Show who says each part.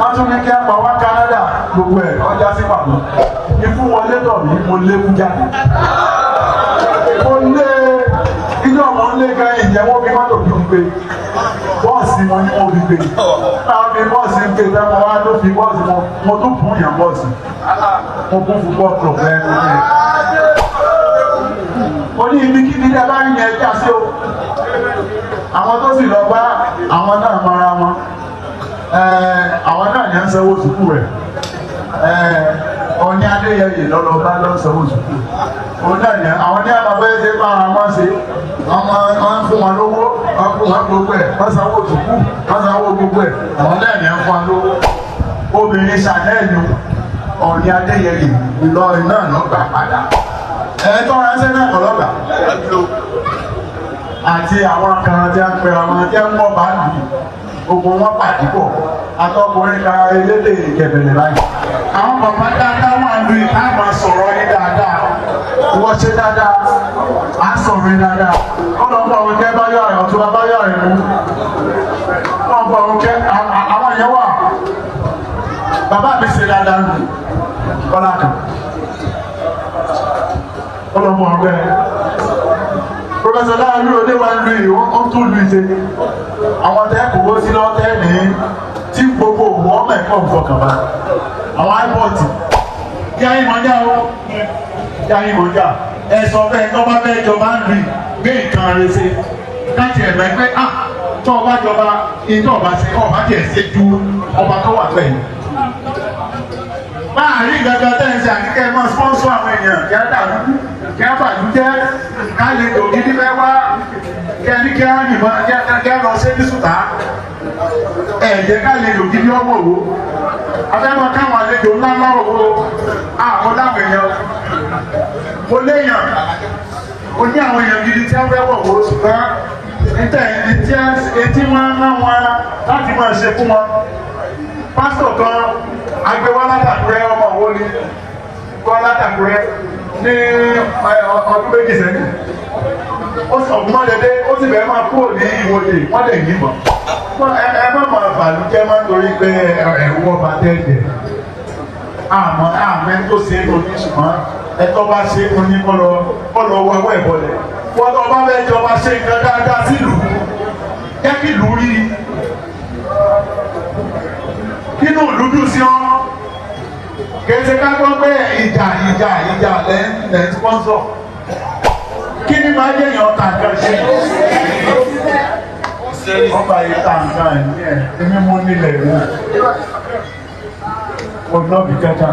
Speaker 1: wọ́n tún ní kí á pa wá Canada gbogbo ẹ̀ ọjà sí pàtó ikú wọlé tọ̀ mí mo léwu jáde mo lé ilé ọmọ ń lé gan ìjẹ́wọ́ bí mọ́tò fi ń gbé bọ́ọ̀sì wọn ni wọ́n fi gbé táwọn fi bọ́ọ̀sì ń gbé táwọn wá ló fi bọ́ọ̀sì wọn mo tún fún yàn bọ́ọ̀sì mo kún fún bọ́ọ̀sì ọ̀fẹ́ ẹni mo ní ibi kí nílẹ̀ bá ń yẹ ẹja sí o àwọn tó sì lọ bá àwọn náà mara wọn àwọn náà ní à ń sanwó sùkúù rẹ̀ Ọ̀ní Adéyẹyè lọ́lọ́ bá lọ́ sanwó sùkúù òun náà ní àwọn ní àbábẹ́ ṣe bá wọn ṣe wọ́n fún wọn lówó wọ́n fún wọn gbogbo ẹ̀ wọ́n sanwó sùkúù wọ́n sanwó gbogbo ẹ̀ àwọn náà ní à ń fún wọn lówó obìnrin ṣàlẹ́ẹ̀nù Ọ̀ní Adéyẹyè Ìlọrin náà lọ́gbà padà ẹ̀ẹ́dọ́ ránṣẹ́ náà kọ̀lọ́gbà àti àwọn kan tí a ń pè àwọn tí a ń mọ̀ bá lù gbogbo wọn pàdé pọ̀ atọ́kùnrin kan elédè Ìkẹbẹ̀rẹ̀ báyìí. àwọn bàbá dáadáa wà lù yìí ká máa sọ̀rọ̀ yín dáadáa wọ́n ṣe dáadáa á sọ̀rọ̀ yín dáadáa ọlọ́pàá àwọn kẹ́ bá yọ̀ ọ̀tún bá bá yọ̀ mú ọlọ́pàá àwọn kẹ́ àwọn yẹn wà bàbá mi ṣe dáadáa lù kọ́lá kan ọlọ́pàá ọgbẹ́ Professor Láàrin òde wa lu yìí wọ́n tún lu ìṣe àwọn tẹ́ kò wó sí lọ́wọ́ tẹ́ ní tí gbogbo òwò ọmọ ẹ̀kọ́ nǹkan bá àwọn iPod kí ayé mọ́jà ó kí ayé mọ́jà ẹ̀sọ́ bẹ́ẹ̀ tó bá bẹ́ẹ̀ jọba ń lu gbé nǹkan rẹ̀ ṣe láti ẹ̀mẹ́ pé tó ọba jọba iná ọba ṣe ọba tiẹ̀ ṣe ju ọba tó wà pẹ̀lú. Láàrin gangan tẹ́ ẹ ṣe àkíkẹ́ máa sponsor àwọn èèyàn kí á dàrú kí á bàjú jẹ́ ká lè lò gidi fẹ́ wá kí á ní kí á yìnbọn kí á lọ sí ní sùtá ẹ̀jẹ̀ ká lè lò gidi ọwọ́ wo afẹ́mọ̀ káwọn àlejò ńlá lọ́wọ́ wo àwọn láwọn èèyàn mo léèyàn mo ní àwọn èèyàn gidi tí á fẹ́ wọ̀ wo ṣùgbọ́n níta etí wọn rán wọn láti máa ṣe fún wọn pásítọ̀ kan agbẹ́wọ́ látàkùrẹ́ ọmọ wo ni kọ́ látàkùrẹ́ ní ọdún méjì sẹ́yìn ó sì ọ̀gbọ́n mọ́lẹ́dẹ́ ó sì bẹ̀rẹ̀ máa kúrò ní ìwòye wọ́n lè yìnbọn ẹ má máa bàlújẹ́ máa ń torí pé ẹ̀rù ọba tẹ́ẹ̀dẹ̀ àmọ́ àmẹ́ tó ṣe é lóní ṣùgbọ́n ẹ̀tọ́ bá ṣe é fún ní kọ́ lọ wọ ẹwọ́ ìbọlẹ̀ wọ́n tó bá fẹ́ jọba ṣe nǹkan dáadáa sílùú jẹ́ kí ìlú rí nínú ìlú sí ọ́ kẹsẹ̀ ká gbọ́ pé ìjà lẹ́ sponsor kí ni máa jẹ́ èèyàn tàǹkàn ṣe ọba yìí tàǹkàn ẹ̀ ẹ̀mí mú nílẹ̀ ìwọ̀n ọ̀dọ́ bí kẹta.